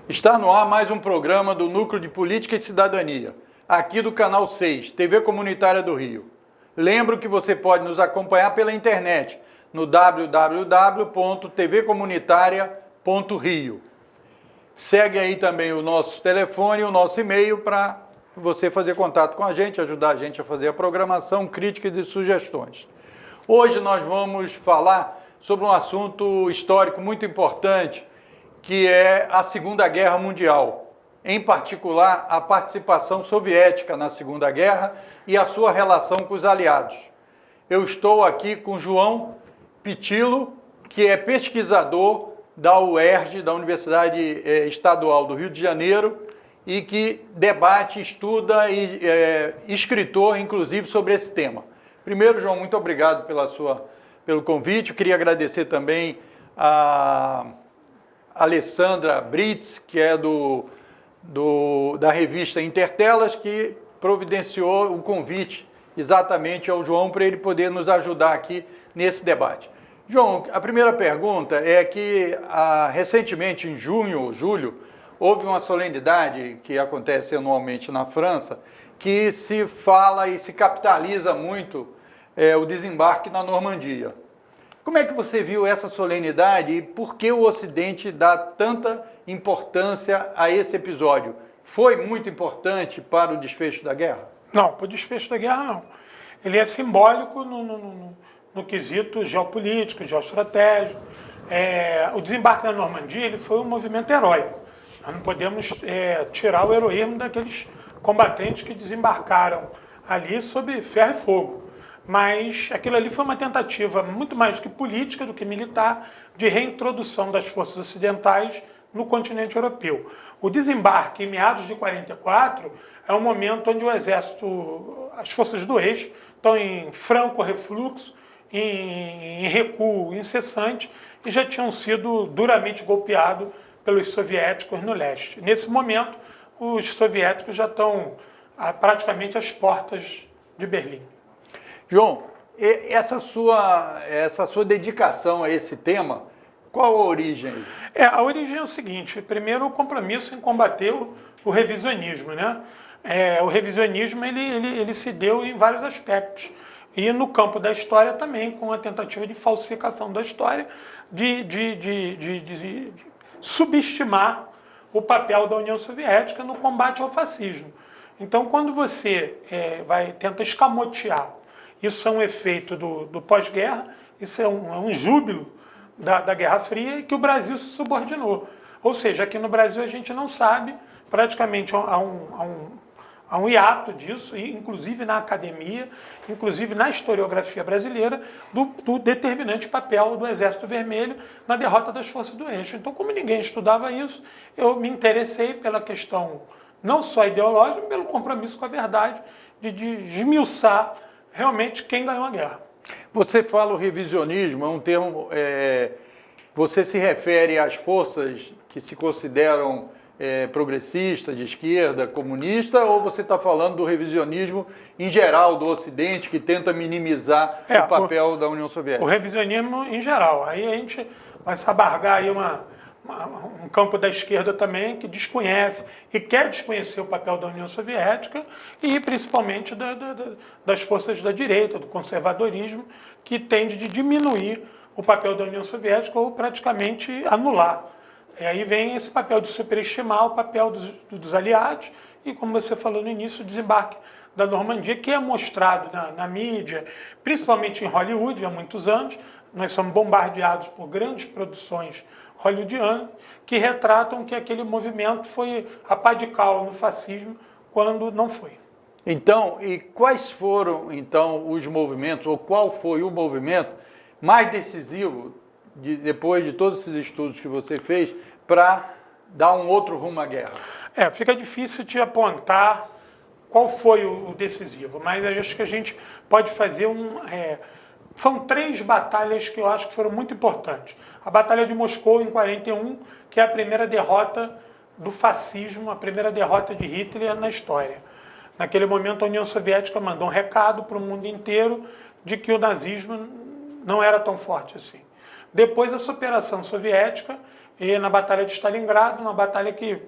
Está no ar mais um programa do Núcleo de Política e Cidadania, aqui do Canal 6, TV Comunitária do Rio. Lembro que você pode nos acompanhar pela internet, no www.tvcomunitaria.rio. Segue aí também o nosso telefone e o nosso e-mail para você fazer contato com a gente, ajudar a gente a fazer a programação, críticas e sugestões. Hoje nós vamos falar sobre um assunto histórico muito importante, que é a Segunda Guerra Mundial, em particular a participação soviética na Segunda Guerra e a sua relação com os aliados. Eu estou aqui com João Pitilo, que é pesquisador da UERJ, da Universidade Estadual do Rio de Janeiro, e que debate, estuda e escritor, inclusive, sobre esse tema. Primeiro, João, muito obrigado pelo convite. Eu queria agradecer também a Alessandra Brits, que é da revista Intertelas, que providenciou o convite exatamente ao João para ele poder nos ajudar aqui nesse debate. João, a primeira pergunta é que recentemente, em junho ou julho, houve uma solenidade que acontece anualmente na França, que se fala e se capitaliza muito o desembarque na Normandia. Como é que você viu essa solenidade e por que o Ocidente dá tanta importância a esse episódio? Foi muito importante para o desfecho da guerra? Não, para o desfecho da guerra não. Ele é simbólico no quesito geopolítico, geoestratégico. O desembarque na Normandia ele foi um movimento heróico. Nós não podemos tirar o heroísmo daqueles combatentes que desembarcaram ali sob ferro e fogo. Mas aquilo ali foi uma tentativa muito mais do que política, do que militar, de reintrodução das forças ocidentais no continente europeu. O desembarque em meados de 44 é um momento onde o exército, as forças do eixo, estão em franco refluxo, em recuo incessante e já tinham sido duramente golpeados pelos soviéticos no leste. Nesse momento, os soviéticos já estão praticamente às portas de Berlim. João, essa sua dedicação a esse tema, qual a origem? A origem é o seguinte: primeiro, o compromisso em combater o revisionismo, né? O revisionismo ele se deu em vários aspectos. E no campo da história também, com a tentativa de falsificação da história, de subestimar o papel da União Soviética no combate ao fascismo. Então, quando você tenta escamotear, isso é um efeito do pós-guerra, isso é um júbilo da Guerra Fria, que o Brasil se subordinou. Ou seja, aqui no Brasil a gente não sabe, praticamente há um hiato disso, inclusive na academia, inclusive na historiografia brasileira, do determinante papel do Exército Vermelho na derrota das forças do eixo. Então, como ninguém estudava isso, eu me interessei pela questão não só ideológica, mas pelo compromisso com a verdade, de esmiuçar realmente quem ganhou a guerra. Você fala o revisionismo, é um termo... você se refere às forças que se consideram progressista, de esquerda, comunista, ou você está falando do revisionismo em geral do Ocidente, que tenta minimizar o papel da União Soviética? O revisionismo em geral. Aí a gente vai se abargar aí um campo da esquerda também que desconhece e quer desconhecer o papel da União Soviética e principalmente das forças da direita, do conservadorismo, que tende de diminuir o papel da União Soviética ou praticamente anular. Aí vem esse papel de superestimar o papel dos aliados e, como você falou no início, o desembarque da Normandia, que é mostrado na mídia, principalmente em Hollywood, há muitos anos. Nós somos bombardeados por grandes produções hollywoodianas que retratam que aquele movimento foi a pá de cal no fascismo, quando não foi. Então, e quais foram, então, os movimentos, ou qual foi o movimento mais decisivo depois de todos esses estudos que você fez, para dar um outro rumo à guerra? Fica difícil te apontar qual foi o decisivo, mas acho que a gente pode fazer são 3 batalhas que eu acho que foram muito importantes. A Batalha de Moscou, em 41, que é a primeira derrota do fascismo, a primeira derrota de Hitler na história. Naquele momento, a União Soviética mandou um recado para o mundo inteiro de que o nazismo não era tão forte assim. Depois, a superação soviética e na Batalha de Stalingrado, uma batalha que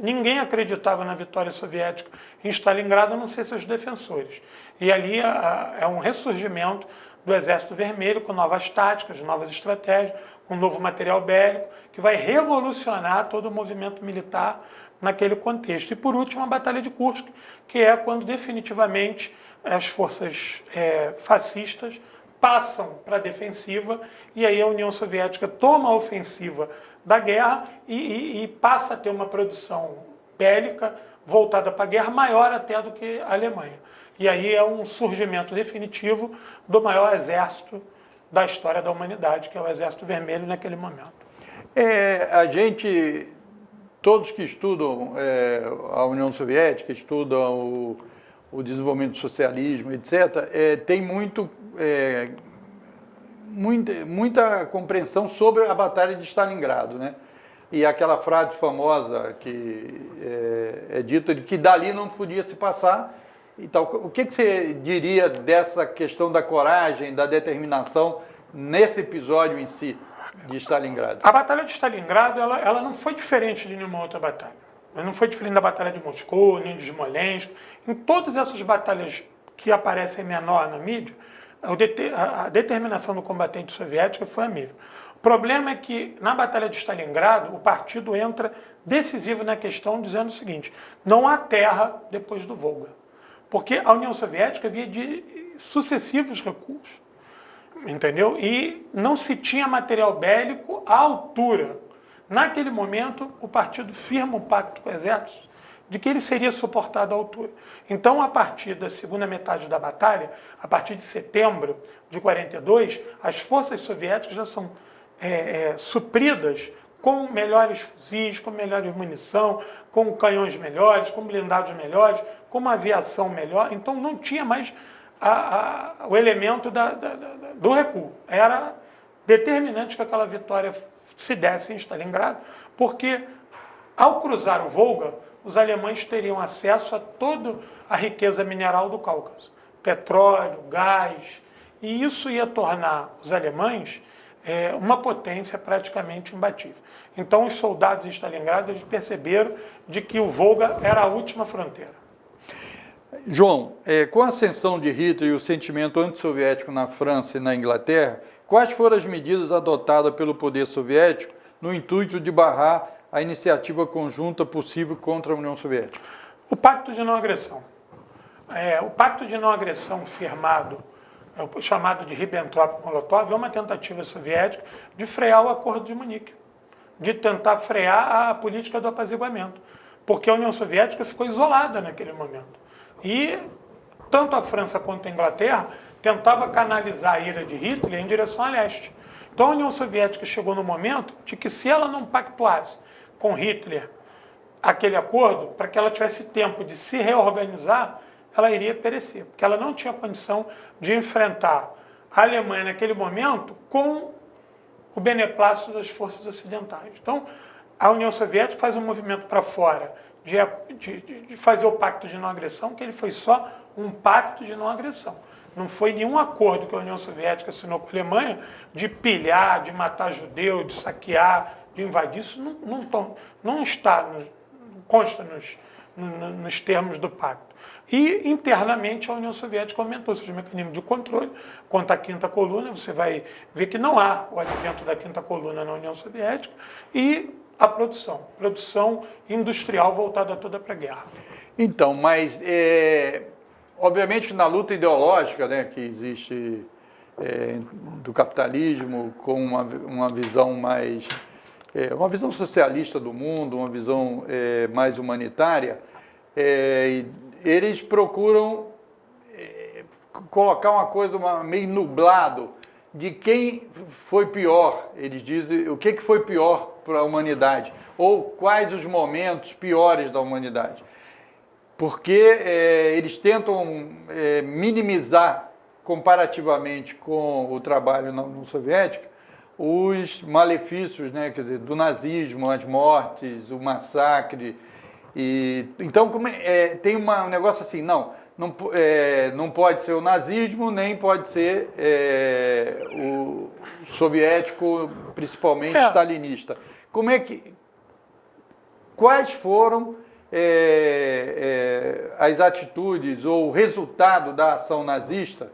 ninguém acreditava na vitória soviética em Stalingrado, a não ser seus defensores. E ali é um ressurgimento do Exército Vermelho com novas táticas, novas estratégias, com novo material bélico, que vai revolucionar todo o movimento militar naquele contexto. E por último, a Batalha de Kursk, que é quando definitivamente as forças fascistas passam para a defensiva, e aí a União Soviética toma a ofensiva da guerra e passa a ter uma produção bélica voltada para a guerra maior até do que a Alemanha. E aí é um surgimento definitivo do maior exército da história da humanidade, que é o Exército Vermelho naquele momento. A gente, todos que estudam a União Soviética, estudam o desenvolvimento do socialismo, etc., tem muita compreensão sobre a Batalha de Stalingrado, né? E aquela frase famosa que é dita de que dali não podia se passar e tal. O que você diria dessa questão da coragem, da determinação nesse episódio em si de Stalingrado? A Batalha de Stalingrado ela não foi diferente de nenhuma outra batalha. Ela não foi diferente da Batalha de Moscou, nem de Smolensk. Em todas essas batalhas que aparecem menor na mídia, a determinação do combatente soviético foi a mesma. O problema é que, na Batalha de Stalingrado, o partido entra decisivo na questão, dizendo o seguinte: não há terra depois do Volga. Porque a União Soviética via de sucessivos recuos, entendeu? E não se tinha material bélico à altura. Naquele momento, o partido firma um pacto com o exército de que ele seria suportado à altura. Então, a partir da segunda metade da batalha, a partir de setembro de 42, as forças soviéticas já são supridas com melhores fuzis, com melhores munição, com canhões melhores, com blindados melhores, com uma aviação melhor. Então, não tinha mais o elemento do recuo. Era determinante que aquela vitória se desse em Stalingrado, porque, ao cruzar o Volga, os alemães teriam acesso a toda a riqueza mineral do Cáucaso. Petróleo, gás, e isso ia tornar os alemães uma potência praticamente imbatível. Então, os soldados em Stalingrado eles perceberam de que o Volga era a última fronteira. João, com a ascensão de Hitler e o sentimento antissoviético na França e na Inglaterra, quais foram as medidas adotadas pelo poder soviético no intuito de barrar a iniciativa conjunta possível contra a União Soviética? O Pacto de Não Agressão. O Pacto de Não Agressão firmado, chamado de Ribbentrop-Molotov, é uma tentativa soviética de frear o Acordo de Munique, de tentar frear a política do apaziguamento, porque a União Soviética ficou isolada naquele momento. E tanto a França quanto a Inglaterra tentava canalizar a ira de Hitler em direção a leste. Então a União Soviética chegou no momento de que, se ela não pactuasse com Hitler aquele acordo, para que ela tivesse tempo de se reorganizar, ela iria perecer, porque ela não tinha condição de enfrentar a Alemanha naquele momento com o beneplácito das forças ocidentais. Então, a União Soviética faz um movimento para fora de fazer o pacto de não agressão, que ele foi só um pacto de não agressão. Não foi nenhum acordo que a União Soviética assinou com a Alemanha de pilhar, de matar judeu, de saquear, de invadir. Isso não consta nos termos do pacto. E, internamente, a União Soviética aumentou seus mecanismos de controle contra a quinta coluna. Você vai ver que não há o advento da quinta coluna na União Soviética. E a produção industrial voltada toda para a guerra. Então, mas, obviamente que na luta ideológica, né, que existe do capitalismo com uma visão mais... uma visão socialista do mundo, uma visão mais humanitária, eles procuram colocar uma coisa meio nublado de quem foi pior. Eles dizem o que foi pior para a humanidade, ou quais os momentos piores da humanidade. Porque eles tentam minimizar comparativamente com o trabalho na União Soviética os malefícios, né, quer dizer, do nazismo, as mortes, o massacre. Então, tem um negócio assim, não pode ser o nazismo, nem pode ser o soviético, principalmente stalinista. Quais foram as atitudes ou o resultado da ação nazista?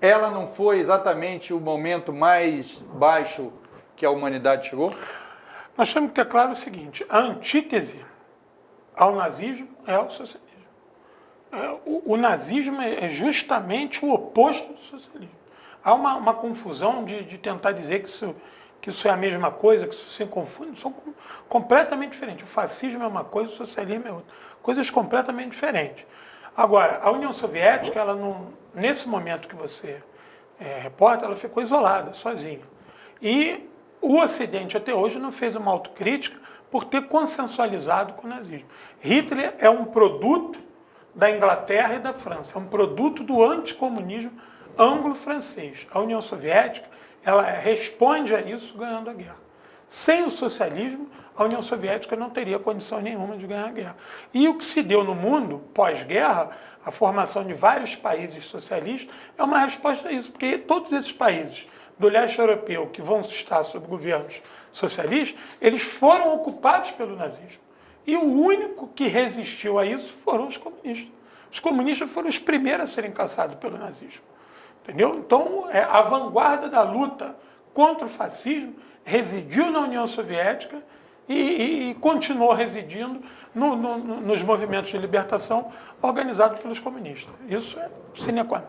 Ela não foi exatamente o momento mais baixo que a humanidade chegou? Nós temos que ter claro o seguinte, a antítese ao nazismo é o socialismo. O nazismo é justamente o oposto do socialismo. Há uma confusão de tentar dizer que isso é a mesma coisa, que isso se confunde, são completamente diferentes. O fascismo é uma coisa, o socialismo é outra. Coisas completamente diferentes. Agora, a União Soviética, ela não, nesse momento que você reporta, ela ficou isolada, sozinha. E o Ocidente até hoje não fez uma autocrítica por ter consensualizado com o nazismo. Hitler é um produto da Inglaterra e da França, é um produto do anticomunismo anglo-francês. A União Soviética, ela responde a isso ganhando a guerra. Sem o socialismo, a União Soviética não teria condição nenhuma de ganhar a guerra. E o que se deu no mundo, pós-guerra, a formação de vários países socialistas, é uma resposta a isso, porque todos esses países do leste europeu que vão estar sob governos socialistas, eles foram ocupados pelo nazismo. E o único que resistiu a isso foram os comunistas. Os comunistas foram os primeiros a serem caçados pelo nazismo. Entendeu? Então, a vanguarda da luta contra o fascismo residiu na União Soviética e continuou residindo nos movimentos de libertação organizados pelos comunistas. Isso é sine qua non.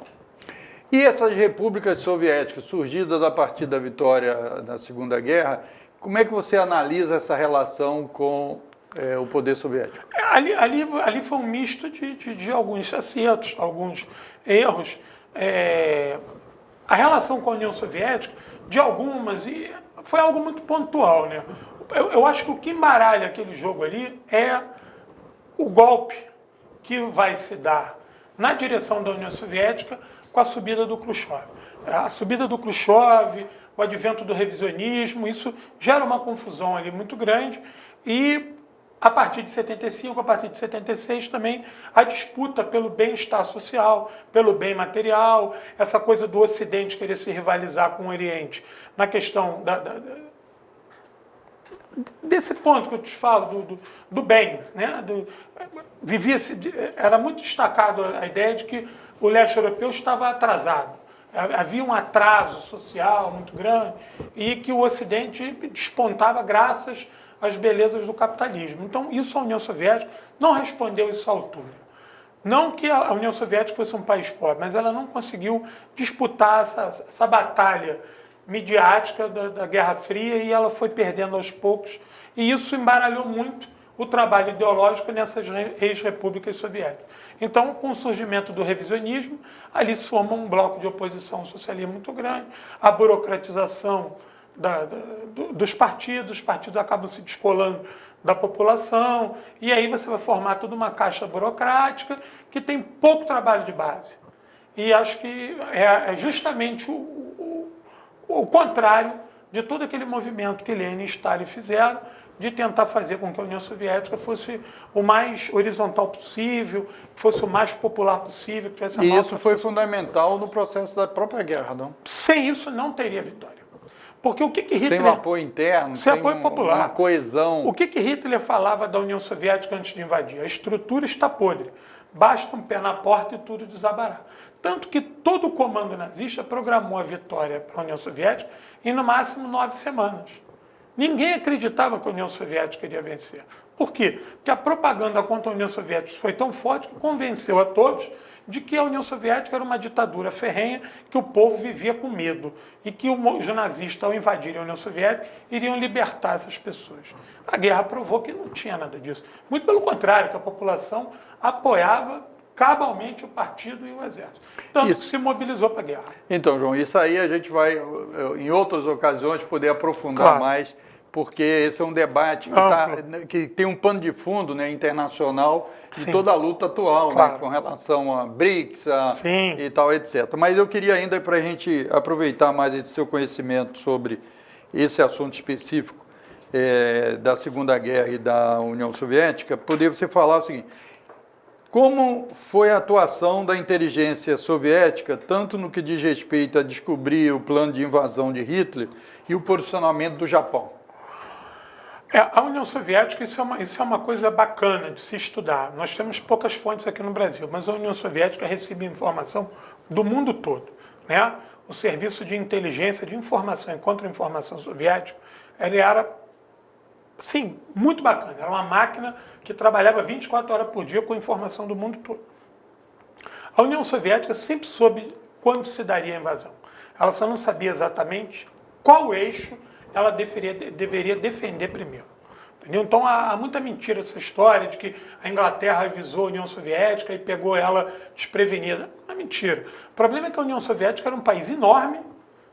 E essas repúblicas soviéticas surgidas a partir da vitória na Segunda Guerra, como é que você analisa essa relação com o poder soviético? Ali foi um misto de alguns acertos, alguns erros. A relação com a União Soviética, de algumas, e foi algo muito pontual, né? Eu acho que o que embaralha aquele jogo ali é o golpe que vai se dar na direção da União Soviética com a subida do Khrushchev. A subida do Khrushchev, o advento do revisionismo, isso gera uma confusão ali muito grande e a partir de 75, a partir de 76 também, a disputa pelo bem-estar social, pelo bem material, essa coisa do Ocidente querer se rivalizar com o Oriente, na questão desse ponto que eu te falo, do bem. Né? Era muito destacado a ideia de que o leste europeu estava atrasado. Havia um atraso social muito grande e que o Ocidente despontava graças as belezas do capitalismo. Então, isso a União Soviética não respondeu isso à altura. Não que a União Soviética fosse um país pobre, mas ela não conseguiu disputar essa batalha midiática da Guerra Fria e ela foi perdendo aos poucos. E isso embaralhou muito o trabalho ideológico nessas ex-repúblicas soviéticas. Então, com o surgimento do revisionismo, ali se forma um bloco de oposição ao socialismo muito grande, a burocratização dos partidos, os partidos acabam se descolando da população, e aí você vai formar toda uma caixa burocrática que tem pouco trabalho de base. E acho que é justamente o contrário de todo aquele movimento que Lenin e Stalin fizeram, de tentar fazer com que a União Soviética fosse o mais horizontal possível, fosse o mais popular possível. Que tivesse e isso foi fundamental no processo da própria guerra, não? Sem isso não teria vitória. Porque o que Hitler... Sem um apoio interno, sem apoio popular. Uma coesão. O que Hitler falava da União Soviética antes de invadir? A estrutura está podre. Basta um pé na porta e tudo desabará. Tanto que todo o comando nazista programou a vitória para a União Soviética em no máximo 9 semanas. Ninguém acreditava que a União Soviética iria vencer. Por quê? Porque a propaganda contra a União Soviética foi tão forte que convenceu a todos de que a União Soviética era uma ditadura ferrenha, que o povo vivia com medo e que os nazistas, ao invadirem a União Soviética, iriam libertar essas pessoas. A guerra provou que não tinha nada disso. Muito pelo contrário, que a população apoiava cabalmente o partido e o exército. Tanto que se mobilizou para a guerra. Então, João, isso aí a gente vai, em outras ocasiões, poder aprofundar mais, porque esse é um debate que tem um pano de fundo, né, internacional de toda a luta atual, né, com relação a BRICS e tal, etc. Mas eu queria ainda, para a gente aproveitar mais esse seu conhecimento sobre esse assunto específico da Segunda Guerra e da União Soviética, poder você falar o seguinte: como foi a atuação da inteligência soviética, tanto no que diz respeito a descobrir o plano de invasão de Hitler e o posicionamento do Japão? A União Soviética, isso é uma coisa bacana de se estudar. Nós temos poucas fontes aqui no Brasil, mas a União Soviética recebia informação do mundo todo, né? O serviço de inteligência, de informação e contra-informação soviético, ele era, sim, muito bacana. Era uma máquina que trabalhava 24 horas por dia com informação do mundo todo. A União Soviética sempre soube quando se daria a invasão. Ela só não sabia exatamente qual eixo ela deveria defender primeiro. Entendeu? Então há muita mentira dessa história de que a Inglaterra avisou a União Soviética e pegou ela desprevenida. Não é mentira. O problema é que a União Soviética era um país enorme,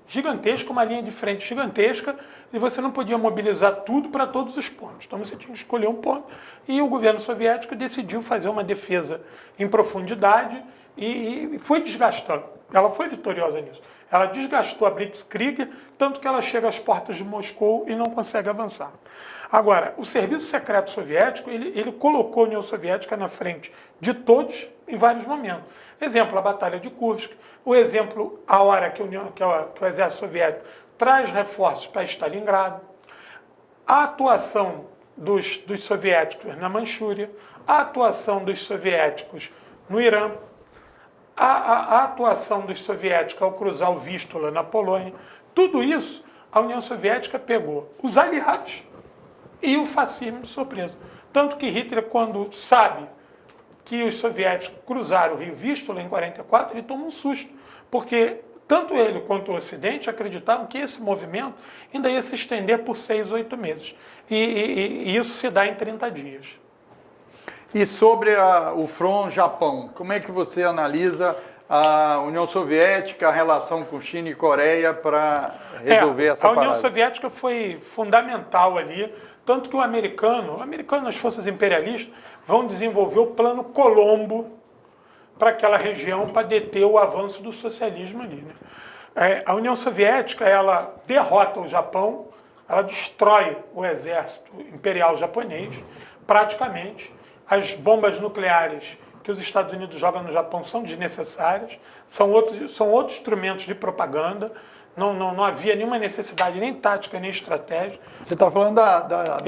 gigantesco, uma linha de frente gigantesca, e você não podia mobilizar tudo para todos os pontos. Então você tinha que escolher um ponto, e o governo soviético decidiu fazer uma defesa em profundidade e foi desgastando. Ela foi vitoriosa nisso. Ela desgastou a Blitzkrieg, tanto que ela chega às portas de Moscou e não consegue avançar. Agora, o serviço secreto soviético, ele colocou a União Soviética na frente de todos em vários momentos. Exemplo, a Batalha de Kursk. O exemplo, a hora que o exército soviético traz reforços para Stalingrado. A atuação dos soviéticos na Manchúria. A atuação dos soviéticos no Irã. A atuação dos soviéticos ao cruzar o Vístula na Polônia. Tudo isso, a União Soviética pegou os aliados e o fascismo de surpresa. Tanto que Hitler, quando sabe que os soviéticos cruzaram o rio Vístula em 1944, ele toma um susto, porque tanto ele quanto o Ocidente acreditavam que esse movimento ainda ia se estender por 6 ou 8 meses. E isso se dá em 30 dias. E sobre o front Japão, como é que você analisa a União Soviética, a relação com China e Coreia para resolver essa parada? A União Soviética foi fundamental ali, tanto que o americano, as forças imperialistas, vão desenvolver o Plano Colombo para aquela região, para deter o avanço do socialismo ali, né? A União Soviética, ela derrota o Japão, ela destrói o exército imperial japonês, praticamente. As bombas nucleares que os Estados Unidos jogam no Japão são desnecessárias, são outros instrumentos de propaganda, não havia nenhuma necessidade, nem tática, nem estratégia. Você está falando das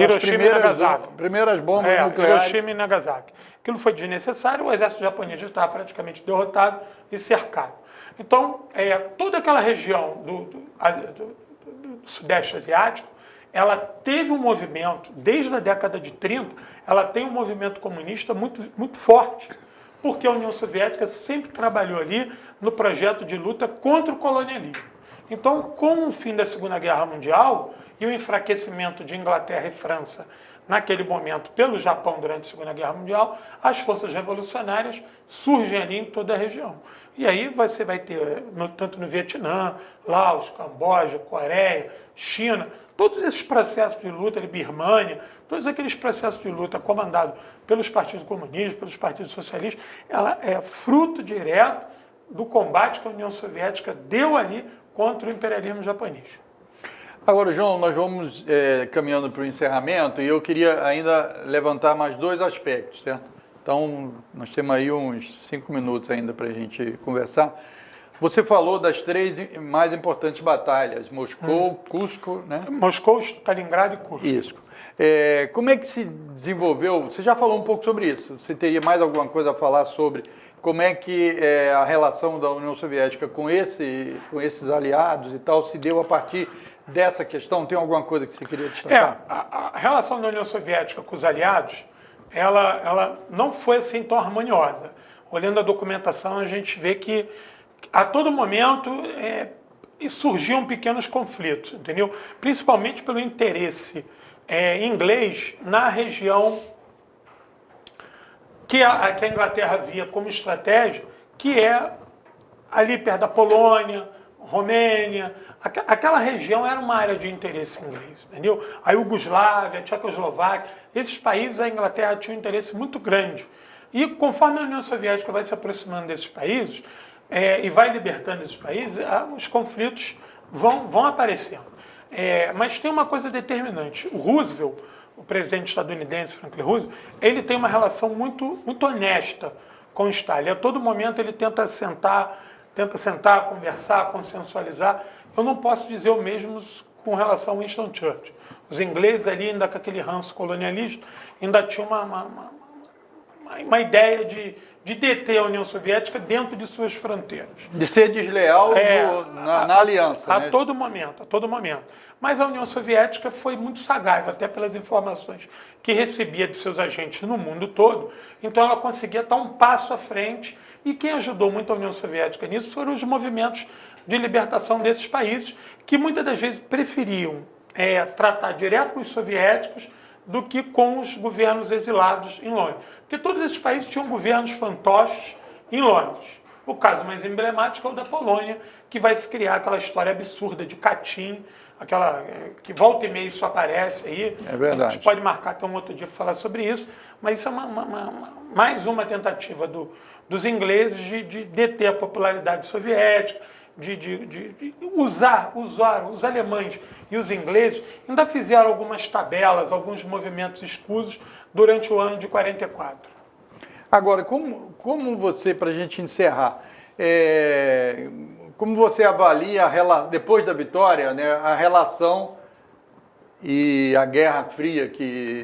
primeiras bombas nucleares. Hiroshima e Nagasaki. Aquilo foi desnecessário, o exército japonês já estava praticamente derrotado e cercado. Então, toda aquela região do Sudeste Asiático, ela teve um movimento, desde a década de 30, ela tem um movimento comunista muito, muito forte, porque a União Soviética sempre trabalhou ali no projeto de luta contra o colonialismo. Então, com o fim da Segunda Guerra Mundial e o enfraquecimento de Inglaterra e França naquele momento pelo Japão durante a Segunda Guerra Mundial, as forças revolucionárias surgem ali em toda a região. E aí você vai ter, tanto no Vietnã, Laos, Camboja, Coreia, China, todos esses processos de luta, Birmânia, todos aqueles processos de luta comandados pelos partidos comunistas, pelos partidos socialistas, ela é fruto direto do combate que a União Soviética deu ali contra o imperialismo japonês. Agora, João, nós vamos caminhando para o encerramento e eu queria ainda levantar mais 2 aspectos, certo? Então, nós temos aí uns 5 minutos ainda para a gente conversar. Você falou das 3 mais importantes batalhas, Moscou, Cusco, né? Moscou, Stalingrado e Cusco. Isso. Como é que se desenvolveu? Você já falou um pouco sobre isso. Você teria mais alguma coisa a falar sobre como é que a relação da União Soviética com esses aliados e tal se deu a partir dessa questão? Tem alguma coisa que você queria destacar? A relação da União Soviética com os aliados, ela não foi assim tão harmoniosa. Olhando a documentação, a gente vê que a todo momento surgiam pequenos conflitos, entendeu? Principalmente pelo interesse inglês na região que a Inglaterra via como estratégia, que é ali perto da Polônia, Romênia, aquela região era uma área de interesse inglês, entendeu? A Iugoslávia, a Tchecoslováquia, esses países a Inglaterra tinha um interesse muito grande. E conforme a União Soviética vai se aproximando desses países e vai libertando esses países, os conflitos vão aparecendo. Mas tem uma coisa determinante. O Roosevelt, o presidente estadunidense, Franklin Roosevelt, ele tem uma relação muito, muito honesta com o Stalin. A todo momento ele tenta sentar, conversar, consensualizar. Eu não posso dizer o mesmo com relação ao Winston Churchill. Os ingleses ali, ainda com aquele ranço colonialista, ainda tinham uma ideia de deter a União Soviética dentro de suas fronteiras. De ser desleal na aliança. A né? todo momento, a todo momento. Mas a União Soviética foi muito sagaz, até pelas informações que recebia de seus agentes no mundo todo. Então ela conseguia estar um passo à frente. E quem ajudou muito a União Soviética nisso foram os movimentos de libertação desses países, que muitas das vezes preferiam tratar direto com os soviéticos do que com os governos exilados em Londres. Porque todos esses países tinham governos fantoches em Londres. O caso mais emblemático é o da Polônia, que vai se criar aquela história absurda de Katyn, aquela que volta e meia isso aparece aí. É verdade. A gente pode marcar até um outro dia para falar sobre isso, mas isso é mais uma tentativa dos ingleses de deter a popularidade soviética, de usar os alemães e os ingleses, ainda fizeram algumas tabelas, alguns movimentos escusos durante o ano de 44. Agora, como você, para a gente encerrar, como você avalia, depois da vitória, né, a relação e a Guerra Fria que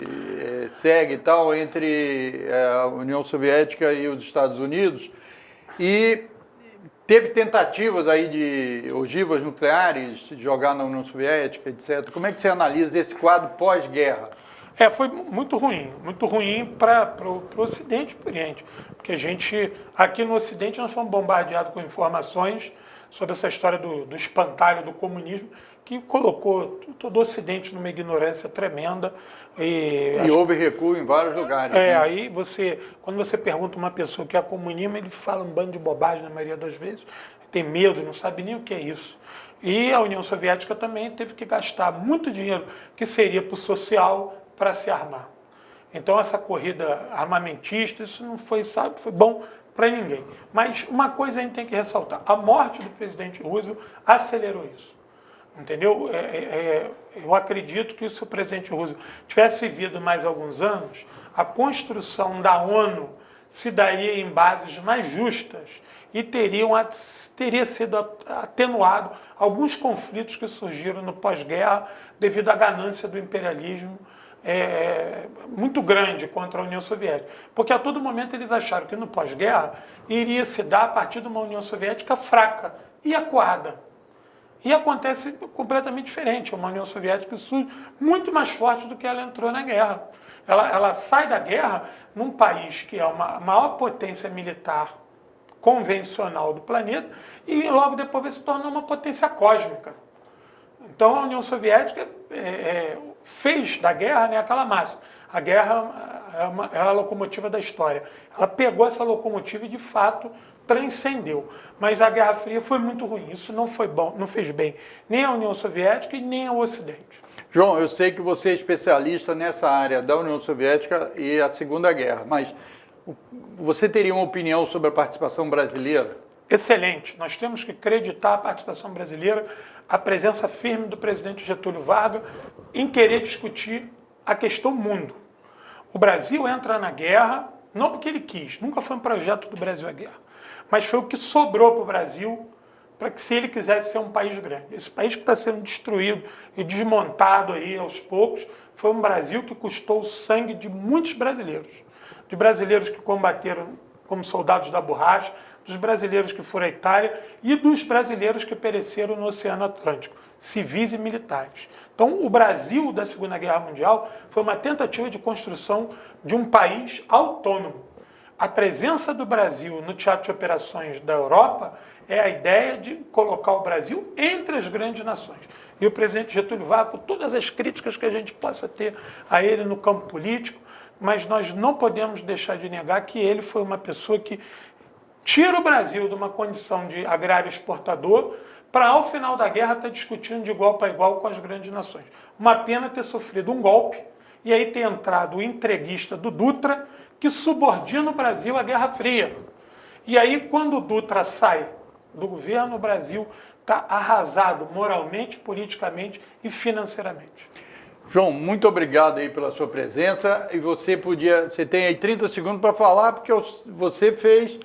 segue e tal entre a União Soviética e os Estados Unidos? E teve tentativas aí de ogivas nucleares, de jogar na União Soviética, etc. Como é que você analisa esse quadro pós-guerra? Foi muito ruim para o Ocidente, por Oriente, porque a gente, aqui no Ocidente, nós fomos bombardeados com informações sobre essa história do espantalho do comunismo, que colocou todo o Ocidente numa ignorância tremenda. E houve recuo em vários lugares. Né? Aí quando você pergunta a uma pessoa que é comunista, ele fala um bando de bobagem na maioria das vezes, tem medo, não sabe nem o que é isso. E a União Soviética também teve que gastar muito dinheiro que seria para o social para se armar. Então essa corrida armamentista, isso não foi bom para ninguém. Mas uma coisa a gente tem que ressaltar, a morte do presidente Roosevelt acelerou isso. Entendeu? Eu acredito que se o presidente Roosevelt tivesse vivido mais alguns anos, a construção da ONU se daria em bases mais justas e teria sido atenuado alguns conflitos que surgiram no pós-guerra devido à ganância do imperialismo muito grande contra a União Soviética. Porque a todo momento eles acharam que no pós-guerra iria se dar a partir de uma União Soviética fraca e acuada. E acontece completamente diferente, uma União Soviética que surge muito mais forte do que ela entrou na guerra. Ela sai da guerra num país que é a maior potência militar convencional do planeta e logo depois vai se tornar uma potência cósmica. Então a União Soviética fez da guerra, né, aquela máxima. A guerra é a locomotiva da história. Ela pegou essa locomotiva e de fato transcendeu. Mas a Guerra Fria foi muito ruim. Isso não foi bom, não fez bem nem à União Soviética e nem ao Ocidente. João, eu sei que você é especialista nessa área da União Soviética e a Segunda Guerra, mas você teria uma opinião sobre a participação brasileira? Excelente. Nós temos que acreditar a participação brasileira, a presença firme do presidente Getúlio Vargas em querer discutir a questão mundo. O Brasil entra na guerra não porque ele quis, nunca foi um projeto do Brasil a guerra, mas foi o que sobrou para o Brasil para que, se ele quisesse ser um país grande. Esse país que está sendo destruído e desmontado aí aos poucos, foi um Brasil que custou o sangue de muitos brasileiros. De brasileiros que combateram como soldados da borracha, dos brasileiros que foram à Itália e dos brasileiros que pereceram no Oceano Atlântico, civis e militares. Então, o Brasil da Segunda Guerra Mundial foi uma tentativa de construção de um país autônomo. A presença do Brasil no teatro de operações da Europa é a ideia de colocar o Brasil entre as grandes nações. E o presidente Getúlio Vargas, com todas as críticas que a gente possa ter a ele no campo político, mas nós não podemos deixar de negar que ele foi uma pessoa que tira o Brasil de uma condição de agrário exportador para, ao final da guerra, estar discutindo de igual para igual com as grandes nações. Uma pena ter sofrido um golpe e aí ter entrado o entreguista do Dutra, que subordina o Brasil à Guerra Fria. E aí, quando o Dutra sai do governo, o Brasil está arrasado moralmente, politicamente e financeiramente. João, muito obrigado aí pela sua presença. E você tem aí 30 segundos para falar, porque você fez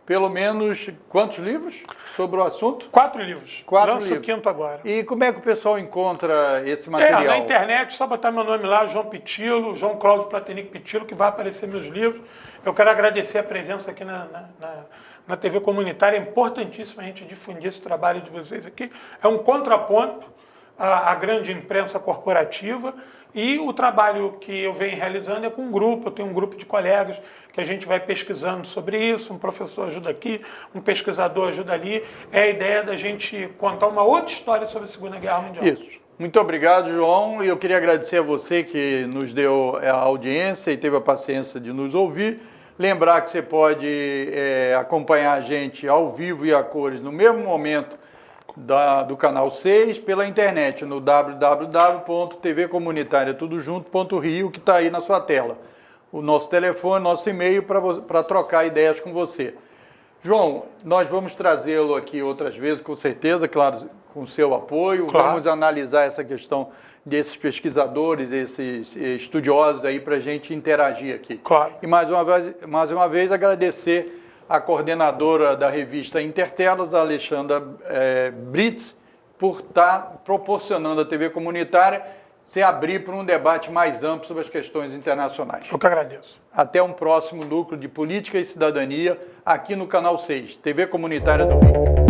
pelo menos quantos livros sobre o assunto? 4 livros. 4 Lanço livros. o 5º agora. E como é que o pessoal encontra esse material? Na internet, só botar meu nome lá, João Pitilo, João Cláudio Platenic Pitilo, que vai aparecer meus livros. Eu quero agradecer a presença aqui na TV Comunitária. É importantíssimo a gente difundir esse trabalho de vocês aqui. É um contraponto à grande imprensa corporativa. E o trabalho que eu venho realizando é com um grupo. Eu tenho um grupo de colegas que a gente vai pesquisando sobre isso. Um professor ajuda aqui, um pesquisador ajuda ali. É a ideia da gente contar uma outra história sobre a Segunda Guerra Mundial. Isso. Muito obrigado, João. E eu queria agradecer a você que nos deu a audiência e teve a paciência de nos ouvir. Lembrar que você pode acompanhar a gente ao vivo e a cores no mesmo momento do Canal 6 pela internet no www.tvcomunitariatudojunto.rio, que está aí na sua tela. O nosso telefone, nosso e-mail para trocar ideias com você. João, nós vamos trazê-lo aqui outras vezes, com certeza, claro, com o seu apoio. Claro. Vamos analisar essa questão desses pesquisadores, desses estudiosos aí para a gente interagir aqui. Claro. E mais uma vez agradecer a coordenadora da revista Intertelas, a Alexandra Brits, por estar proporcionando à TV Comunitária se abrir para um debate mais amplo sobre as questões internacionais. Eu que agradeço. Até um próximo núcleo de Política e Cidadania aqui no Canal 6, TV Comunitária do Rio.